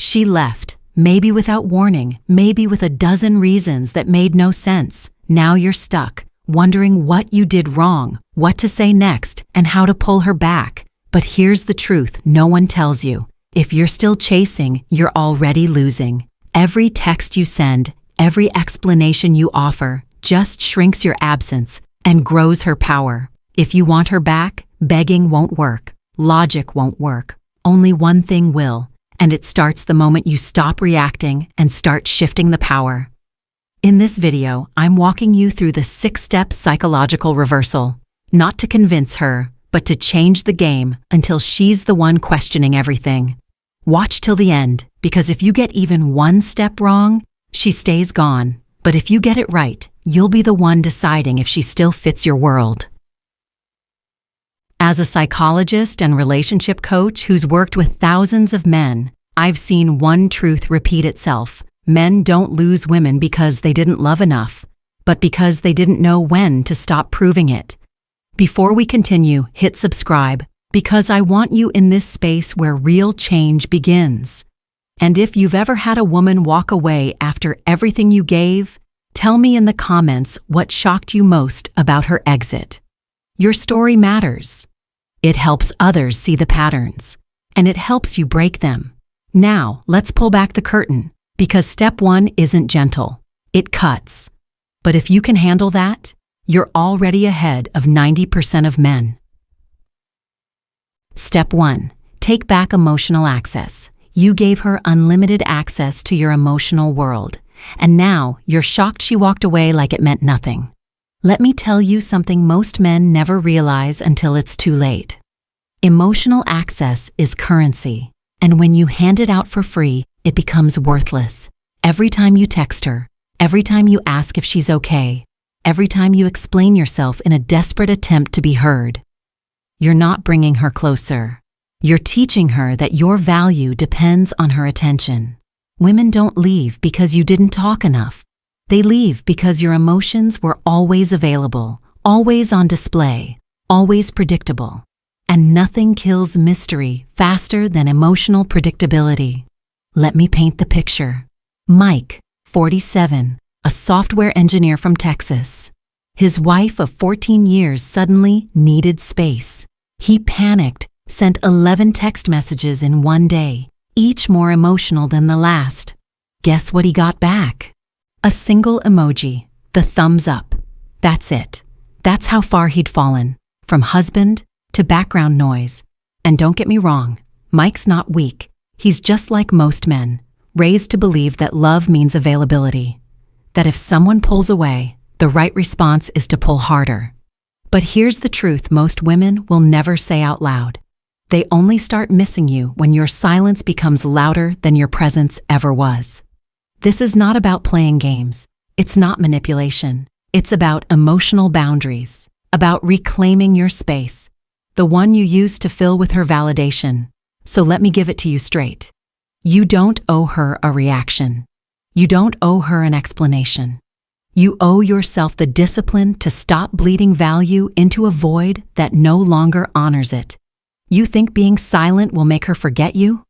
She left, maybe without warning, maybe with a dozen reasons that made no sense. Now you're stuck, wondering what you did wrong, what to say next, and how to pull her back. But here's the truth no one tells you. If you're still chasing, you're already losing. Every text you send, every explanation you offer, just shrinks your absence and grows her power. If you want her back, begging won't work. Logic won't work. Only one thing will, and it starts the moment you stop reacting and start shifting the power. In this video, I'm walking you through the 6-step psychological reversal, not to convince her, but to change the game until she's the one questioning everything. Watch till the end, because if you get even one step wrong, she stays gone. But if you get it right, you'll be the one deciding if she still fits your world. As a psychologist and relationship coach who's worked with thousands of men, I've seen one truth repeat itself. Men don't lose women because they didn't love enough, but because they didn't know when to stop proving it. Before we continue, hit subscribe, because I want you in this space where real change begins. And if you've ever had a woman walk away after everything you gave, tell me in the comments what shocked you most about her exit. Your story matters. It helps others see the patterns, and it helps you break them. Now, let's pull back the curtain, because step 1 isn't gentle. It cuts. But if you can handle that, you're already ahead of 90% of men. Step 1. Take back emotional access. You gave her unlimited access to your emotional world, and now you're shocked she walked away like it meant nothing. Let me tell you something most men never realize until it's too late. Emotional access is currency, and when you hand it out for free, it becomes worthless. Every time you text her, every time you ask if she's okay, every time you explain yourself in a desperate attempt to be heard, you're not bringing her closer. You're teaching her that your value depends on her attention. Women don't leave because you didn't talk enough. They leave because your emotions were always available, always on display, always predictable. And nothing kills mystery faster than emotional predictability. Let me paint the picture. Mike, 47, a software engineer from Texas. His wife of 14 years suddenly needed space. He panicked, sent 11 text messages in one day, each more emotional than the last. Guess what he got back? A single emoji, the thumbs up. That's it. That's how far he'd fallen, from husband to background noise. And don't get me wrong, Mike's not weak. He's just like most men, raised to believe that love means availability. That if someone pulls away, the right response is to pull harder. But here's the truth most women will never say out loud. They only start missing you when your silence becomes louder than your presence ever was. This is not about playing games. It's not manipulation. It's about emotional boundaries, about reclaiming your space, the one you used to fill with her validation. So let me give it to you straight. You don't owe her a reaction. You don't owe her an explanation. You owe yourself the discipline to stop bleeding value into a void that no longer honors it. You think being silent will make her forget you?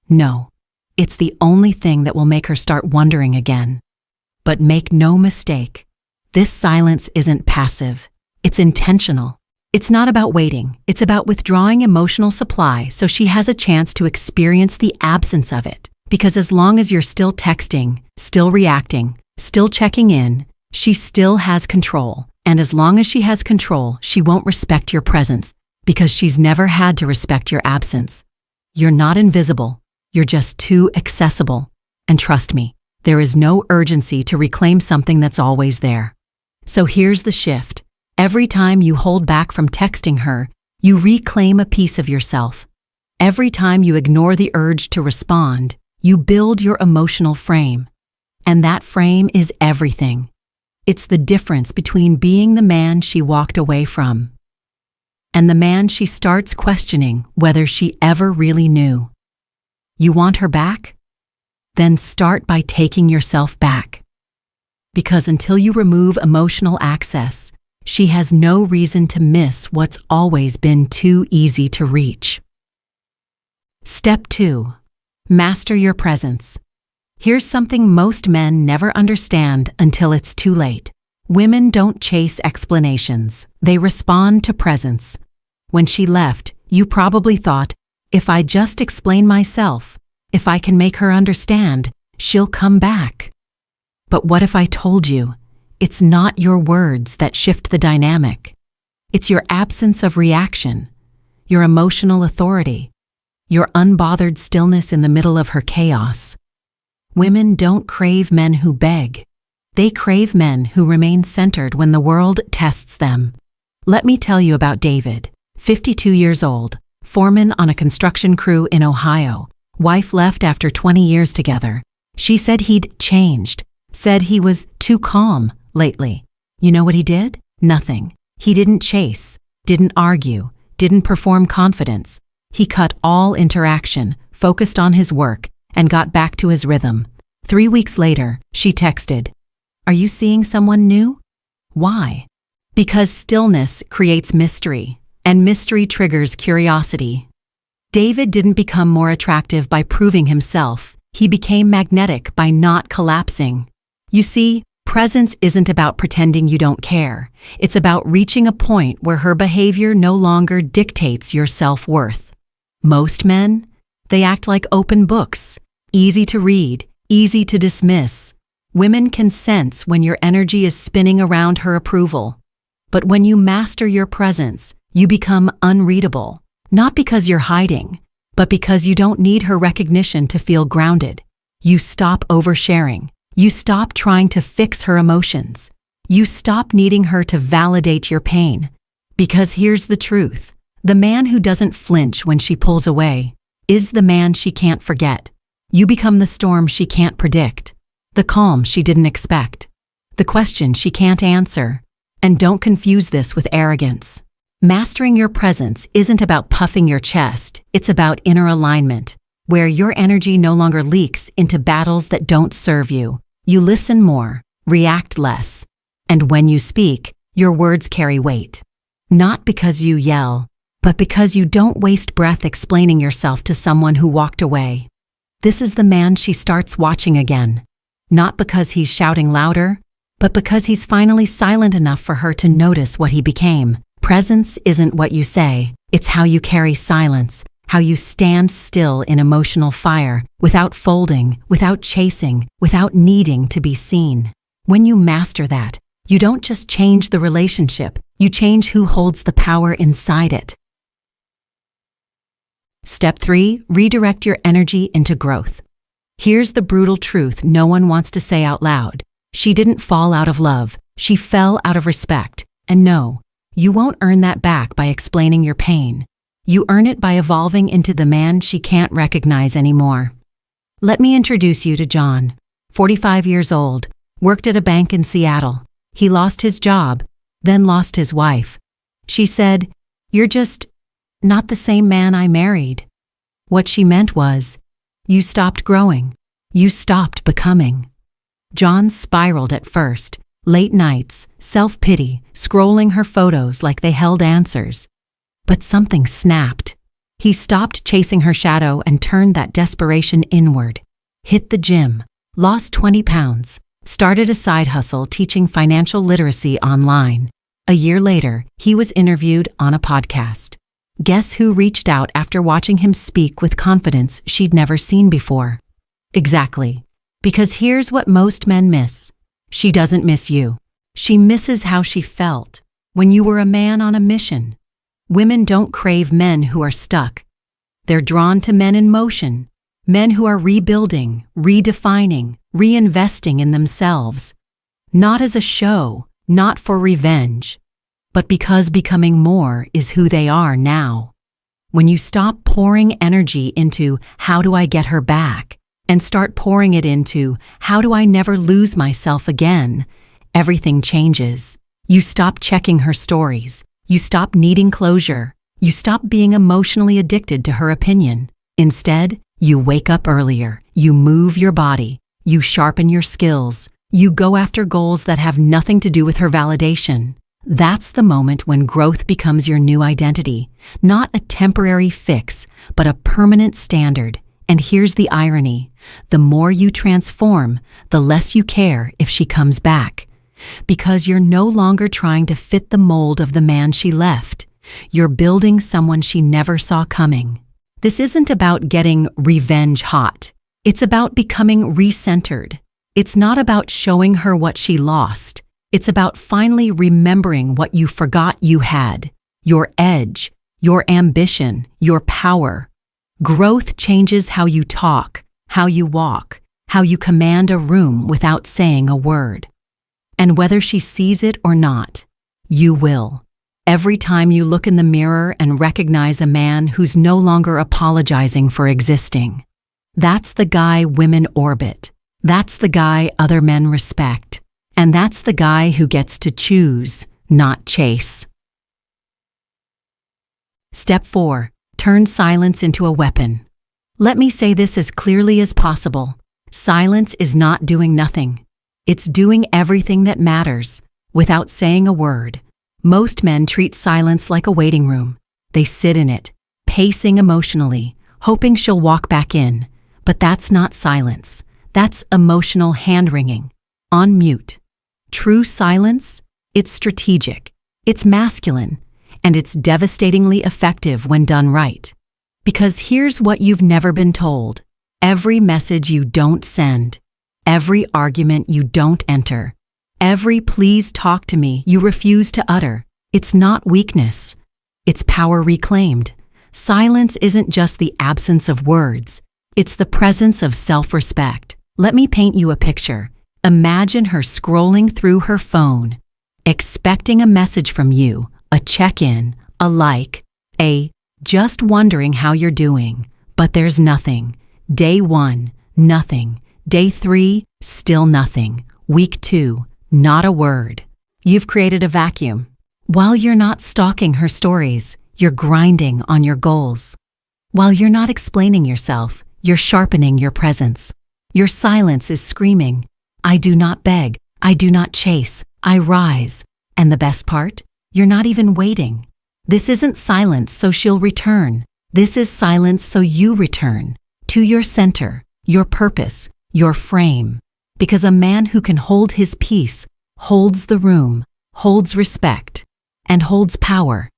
No. It's the only thing that will make her start wondering again. But make no mistake, this silence isn't passive. It's intentional. It's not about waiting. It's about withdrawing emotional supply so she has a chance to experience the absence of it. Because as long as you're still texting, still reacting, still checking in, she still has control. And as long as she has control, she won't respect your presence because she's never had to respect your absence. You're not invisible. You're just too accessible. And trust me, there is no urgency to reclaim something that's always there. So here's the shift. Every time you hold back from texting her, you reclaim a piece of yourself. Every time you ignore the urge to respond, you build your emotional frame. And that frame is everything. It's the difference between being the man she walked away from and the man she starts questioning whether she ever really knew. You want her back? Then start by taking yourself back. Because until you remove emotional access, she has no reason to miss what's always been too easy to reach. Step 2. Master your presence. Here's something most men never understand until it's too late. Women don't chase explanations. They respond to presence. When she left, you probably thought, if I just explain myself, if I can make her understand, she'll come back. But what if I told you, it's not your words that shift the dynamic. It's your absence of reaction, your emotional authority, your unbothered stillness in the middle of her chaos. Women don't crave men who beg. They crave men who remain centered when the world tests them. Let me tell you about David, 52 years old, foreman on a construction crew in Ohio. Wife left after 20 years together. She said he'd changed, said he was too calm lately. You know what he did? Nothing. He didn't chase, didn't argue, didn't perform confidence. He cut all interaction, focused on his work, and got back to his rhythm. 3 weeks later, she texted, "Are you seeing someone new?" Why? Because stillness creates mystery, and mystery triggers curiosity. David didn't become more attractive by proving himself. He became magnetic by not collapsing. You see, presence isn't about pretending you don't care. It's about reaching a point where her behavior no longer dictates your self-worth. Most men, they act like open books, easy to read, easy to dismiss. Women can sense when your energy is spinning around her approval. But when you master your presence, you become unreadable, not because you're hiding, but because you don't need her recognition to feel grounded. You stop oversharing. You stop trying to fix her emotions. You stop needing her to validate your pain. Because here's the truth. The man who doesn't flinch when she pulls away is the man she can't forget. You become the storm she can't predict, the calm she didn't expect, the question she can't answer. And don't confuse this with arrogance. Mastering your presence isn't about puffing your chest, it's about inner alignment, where your energy no longer leaks into battles that don't serve you. You listen more, react less, and when you speak, your words carry weight. Not because you yell, but because you don't waste breath explaining yourself to someone who walked away. This is the man she starts watching again, not because he's shouting louder, but because he's finally silent enough for her to notice what he became. Presence isn't what you say, it's how you carry silence, how you stand still in emotional fire, without folding, without chasing, without needing to be seen. When you master that, you don't just change the relationship, you change who holds the power inside it. Step 3, redirect your energy into growth. Here's the brutal truth no one wants to say out loud. She didn't fall out of love, she fell out of respect. And no, you won't earn that back by explaining your pain. You earn it by evolving into the man she can't recognize anymore. Let me introduce you to John, 45 years old, worked at a bank in Seattle. He lost his job, then lost his wife. She said, "You're just not the same man I married." What she meant was, you stopped growing. You stopped becoming. John spiraled at first, late nights, self-pity, scrolling her photos like they held answers. But something snapped. He stopped chasing her shadow and turned that desperation inward. Hit the gym, lost 20 pounds, started a side hustle teaching financial literacy online. A year later, he was interviewed on a podcast. Guess who reached out after watching him speak with confidence she'd never seen before? Exactly. Because here's what most men miss. She doesn't miss you. She misses how she felt when you were a man on a mission. Women don't crave men who are stuck. They're drawn to men in motion, men who are rebuilding, redefining, reinvesting in themselves. Not as a show, not for revenge, but because becoming more is who they are now. When you stop pouring energy into how do I get her back and start pouring it into how do I never lose myself again, everything changes. You stop checking her stories. You stop needing closure. You stop being emotionally addicted to her opinion. Instead, you wake up earlier. You move your body. You sharpen your skills. You go after goals that have nothing to do with her validation. That's the moment when growth becomes your new identity, not a temporary fix, but a permanent standard. And here's the irony. The more you transform, the less you care if she comes back. Because you're no longer trying to fit the mold of the man she left. You're building someone she never saw coming. This isn't about getting revenge hot. It's about becoming recentered. It's not about showing her what she lost. It's about finally remembering what you forgot you had. Your edge, your ambition, your power. Growth changes how you talk, how you walk, how you command a room without saying a word. And whether she sees it or not, you will. Every time you look in the mirror and recognize a man who's no longer apologizing for existing. That's the guy women orbit. That's the guy other men respect. And that's the guy who gets to choose, not chase. Step 4. Turn silence into a weapon. Let me say this as clearly as possible. Silence is not doing nothing. It's doing everything that matters, without saying a word. Most men treat silence like a waiting room. They sit in it, pacing emotionally, hoping she'll walk back in. But that's not silence. That's emotional hand-wringing. On mute. True silence? It's strategic. It's masculine. And it's devastatingly effective when done right. Because here's what you've never been told. Every message you don't send, every argument you don't enter, every please talk to me you refuse to utter, it's not weakness. It's power reclaimed. Silence isn't just the absence of words. It's the presence of self-respect. Let me paint you a picture. Imagine her scrolling through her phone, expecting a message from you, a check-in, a like, a just wondering how you're doing, but there's nothing. Day 1, nothing. Day 3, still nothing. Week 2, not a word. You've created a vacuum. While you're not stalking her stories, you're grinding on your goals. While you're not explaining yourself, you're sharpening your presence. Your silence is screaming, I do not beg, I do not chase, I rise. And the best part? You're not even waiting. This isn't silence so she'll return. This is silence so you return to your center, your purpose, your frame. Because a man who can hold his peace holds the room, holds respect, and holds power.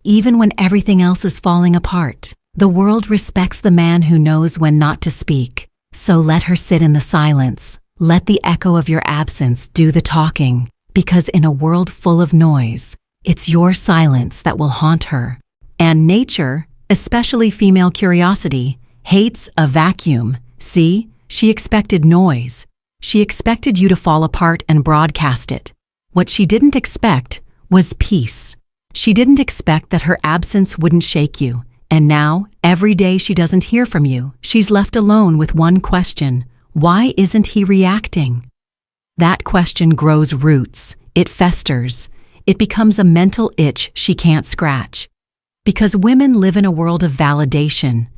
Even when everything else is falling apart, the world respects the man who knows when not to speak. So let her sit in the silence. Let the echo of your absence do the talking. Because in a world full of noise, it's your silence that will haunt her. And nature, especially female curiosity, hates a vacuum. See, she expected noise. She expected you to fall apart and broadcast it. What she didn't expect was peace. She didn't expect that her absence wouldn't shake you. And now, every day she doesn't hear from you, she's left alone with one question. Why isn't he reacting? That question grows roots. It festers. It becomes a mental itch she can't scratch. Because women live in a world of validation.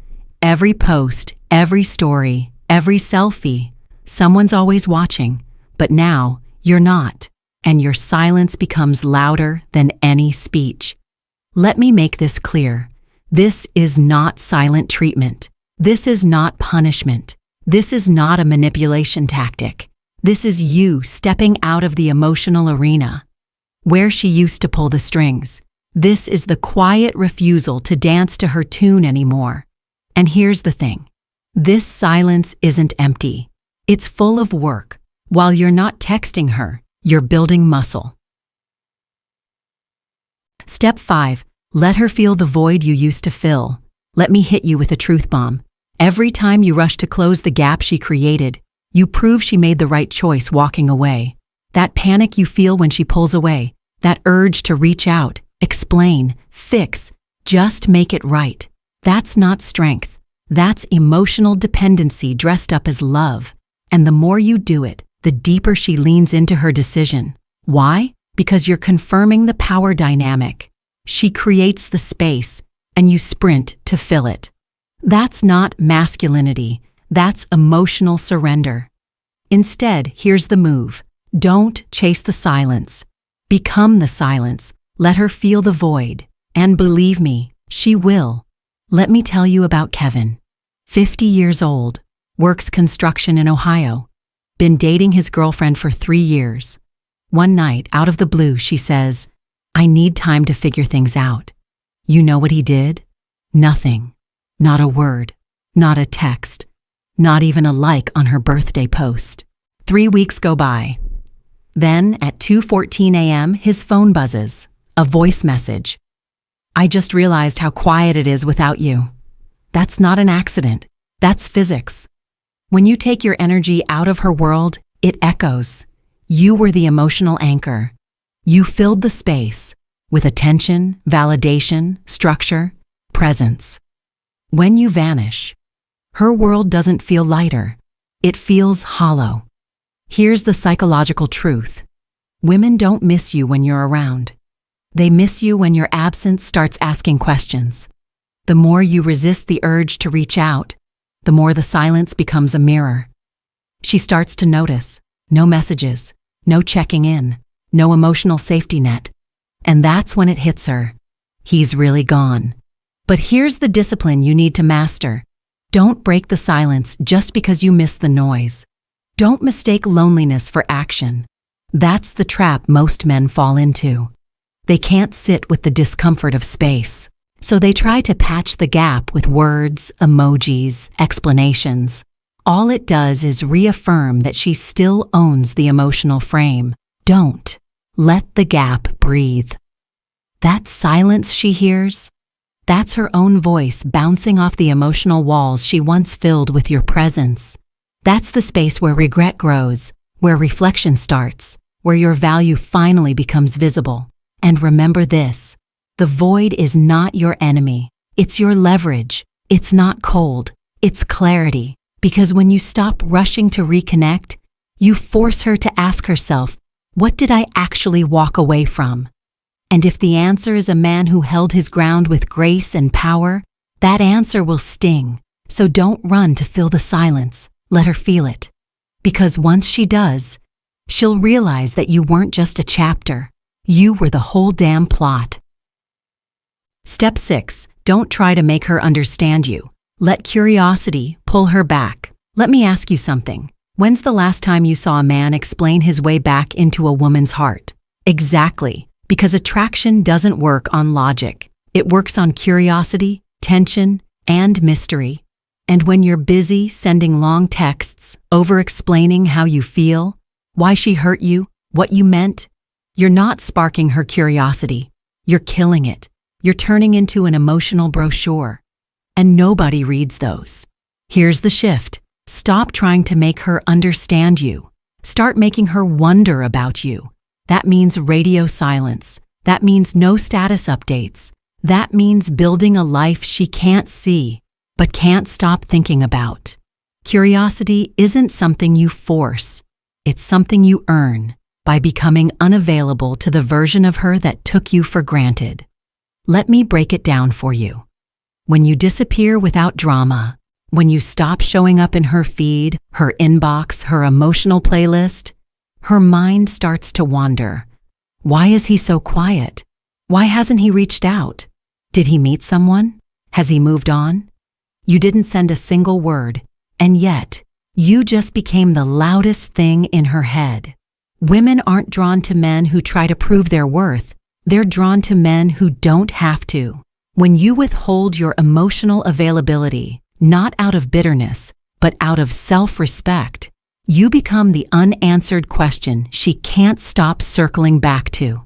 Every post, every story, every selfie, someone's always watching. But now, you're not. And your silence becomes louder than any speech. Let me make this clear. This is not silent treatment. This is not punishment. This is not a manipulation tactic. This is you stepping out of the emotional arena, where she used to pull the strings. This is the quiet refusal to dance to her tune anymore. And here's the thing. This silence isn't empty. It's full of work. While you're not texting her, you're building muscle. Step 5. Let her feel the void you used to fill. Let me hit you with a truth bomb. Every time you rush to close the gap she created, you prove she made the right choice walking away. That panic you feel when she pulls away, that urge to reach out, explain, fix, just make it right. That's not strength. That's emotional dependency dressed up as love. And the more you do it, the deeper she leans into her decision. Why? Because you're confirming the power dynamic. She creates the space, and you sprint to fill it. That's not masculinity. That's emotional surrender. Instead, here's the move. Don't chase the silence. Become the silence. Let her feel the void. And believe me, she will. Let me tell you about Kevin. 50 years old, works construction in Ohio, been dating his girlfriend for 3 years. One night, out of the blue, she says, "I need time to figure things out." You know what he did? Nothing. Not a word. Not a text. Not even a like on her birthday post. 3 weeks go by. Then, at 2:14 a.m., his phone buzzes. A voice message. "I just realized how quiet it is without you." That's not an accident. That's physics. When you take your energy out of her world, it echoes. You were the emotional anchor. You filled the space with attention, validation, structure, presence. When you vanish, her world doesn't feel lighter. It feels hollow. Here's the psychological truth. Women don't miss you when you're around. They miss you when your absence starts asking questions. The more you resist the urge to reach out, the more the silence becomes a mirror. She starts to notice no messages, no checking in, no emotional safety net. And that's when it hits her. He's really gone. But here's the discipline you need to master. Don't break the silence just because you miss the noise. Don't mistake loneliness for action. That's the trap most men fall into. They can't sit with the discomfort of space, so they try to patch the gap with words, emojis, explanations. All it does is reaffirm that she still owns the emotional frame. Don't let the gap breathe. That silence she hears, that's her own voice bouncing off the emotional walls she once filled with your presence. That's the space where regret grows, where reflection starts, where your value finally becomes visible. And remember this, the void is not your enemy. It's your leverage. It's not cold. It's clarity. Because when you stop rushing to reconnect, you force her to ask herself, what did I actually walk away from? And if the answer is a man who held his ground with grace and power, that answer will sting. So don't run to fill the silence. Let her feel it. Because once she does, she'll realize that you weren't just a chapter. You were the whole damn plot. Step 6. Don't try to make her understand you. Let curiosity pull her back. Let me ask you something. When's the last time you saw a man explain his way back into a woman's heart? Exactly. Because attraction doesn't work on logic. It works on curiosity, tension, and mystery. And when you're busy sending long texts, over-explaining how you feel, why she hurt you, what you meant, you're not sparking her curiosity. You're killing it. You're turning into an emotional brochure. And nobody reads those. Here's the shift. Stop trying to make her understand you. Start making her wonder about you. That means radio silence. That means no status updates. That means building a life she can't see, but can't stop thinking about. Curiosity isn't something you force. It's something you earn by becoming unavailable to the version of her that took you for granted. Let me break it down for you. When you disappear without drama, when you stop showing up in her feed, her inbox, her emotional playlist, her mind starts to wander. Why is he so quiet? Why hasn't he reached out? Did he meet someone? Has he moved on? You didn't send a single word, and yet, you just became the loudest thing in her head. Women aren't drawn to men who try to prove their worth. They're drawn to men who don't have to. When you withhold your emotional availability, not out of bitterness, but out of self-respect, you become the unanswered question she can't stop circling back to.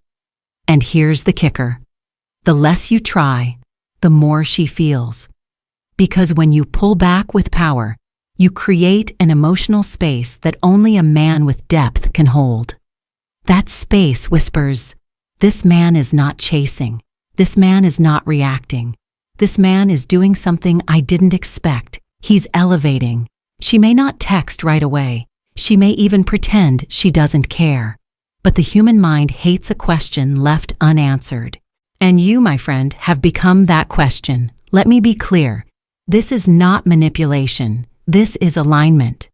And here's the kicker. The less you try, the more she feels. Because when you pull back with power, you create an emotional space that only a man with depth can hold. That space whispers, this man is not chasing. This man is not reacting. This man is doing something I didn't expect. He's elevating. She may not text right away. She may even pretend she doesn't care. But the human mind hates a question left unanswered. And you, my friend, have become that question. Let me be clear. This is not manipulation. This is alignment.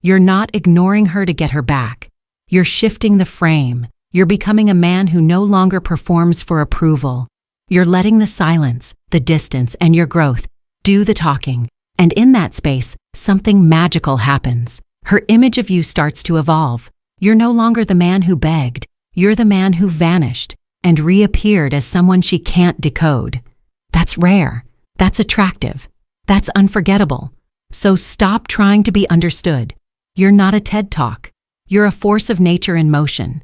You're not ignoring her to get her back. You're shifting the frame. You're becoming a man who no longer performs for approval. You're letting the silence, the distance, and your growth do the talking. And in that space, something magical happens. Her image of you starts to evolve. You're no longer the man who begged. You're the man who vanished and reappeared as someone she can't decode. That's rare. That's attractive. That's unforgettable. So stop trying to be understood. You're not a TED Talk. You're a force of nature in motion.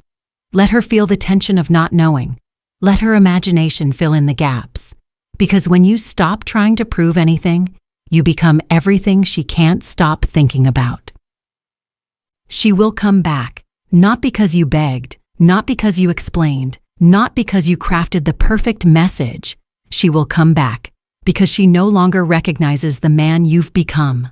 Let her feel the tension of not knowing. Let her imagination fill in the gaps. Because when you stop trying to prove anything, you become everything she can't stop thinking about. She will come back, not because you begged, not because you explained, not because you crafted the perfect message. She will come back because she no longer recognizes the man you've become.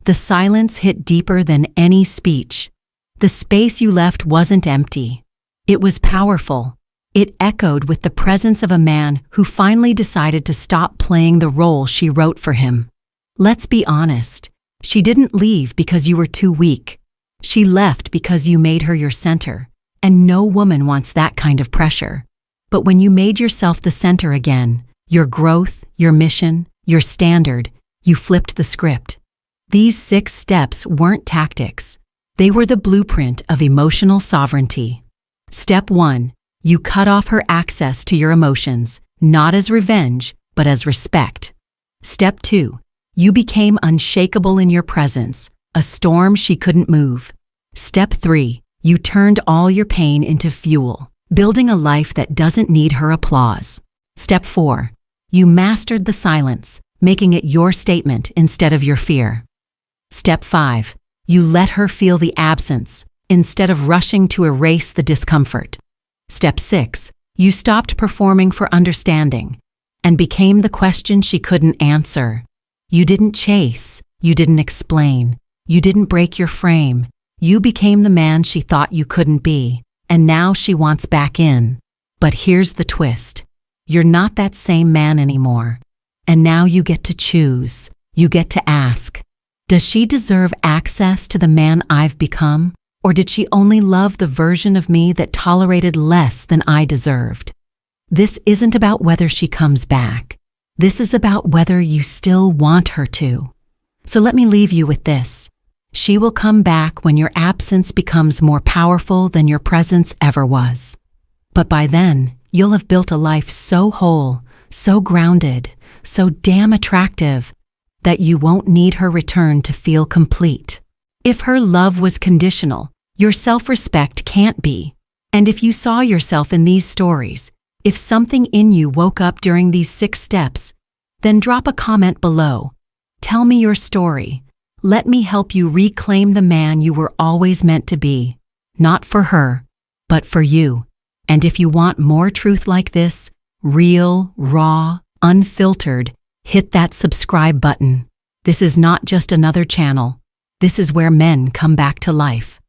The silence hit deeper than any speech. The space you left wasn't empty. It was powerful. It echoed with the presence of a man who finally decided to stop playing the role she wrote for him. Let's be honest. She didn't leave because you were too weak. She left because you made her your center, and no woman wants that kind of pressure. But when you made yourself the center again, your growth, your mission, your standard, you flipped the script. These 6 steps weren't tactics. They were the blueprint of emotional sovereignty. Step 1. You cut off her access to your emotions, not as revenge, but as respect. Step 2. You became unshakable in your presence, a storm she couldn't move. Step 3. You turned all your pain into fuel, building a life that doesn't need her applause. Step 4. You mastered the silence, making it your statement instead of your fear. Step 5. You let her feel the absence, instead of rushing to erase the discomfort. Step 6. You stopped performing for understanding and became the question she couldn't answer. You didn't chase, you didn't explain, you didn't break your frame. You became the man she thought you couldn't be, and now she wants back in. But here's the twist. You're not that same man anymore. And now you get to choose. You get to ask, does she deserve access to the man I've become? Or did she only love the version of me that tolerated less than I deserved? This isn't about whether she comes back. This is about whether you still want her to. So let me leave you with this. She will come back when your absence becomes more powerful than your presence ever was. But by then, you'll have built a life so whole, so grounded, so damn attractive, that you won't need her return to feel complete. If her love was conditional, your self-respect can't be. And if you saw yourself in these stories, if something in you woke up during these 6 steps, then drop a comment below. Tell me your story. Let me help you reclaim the man you were always meant to be. Not for her, but for you. And if you want more truth like this, real, raw, unfiltered, hit that subscribe button. This is not just another channel. This is where men come back to life.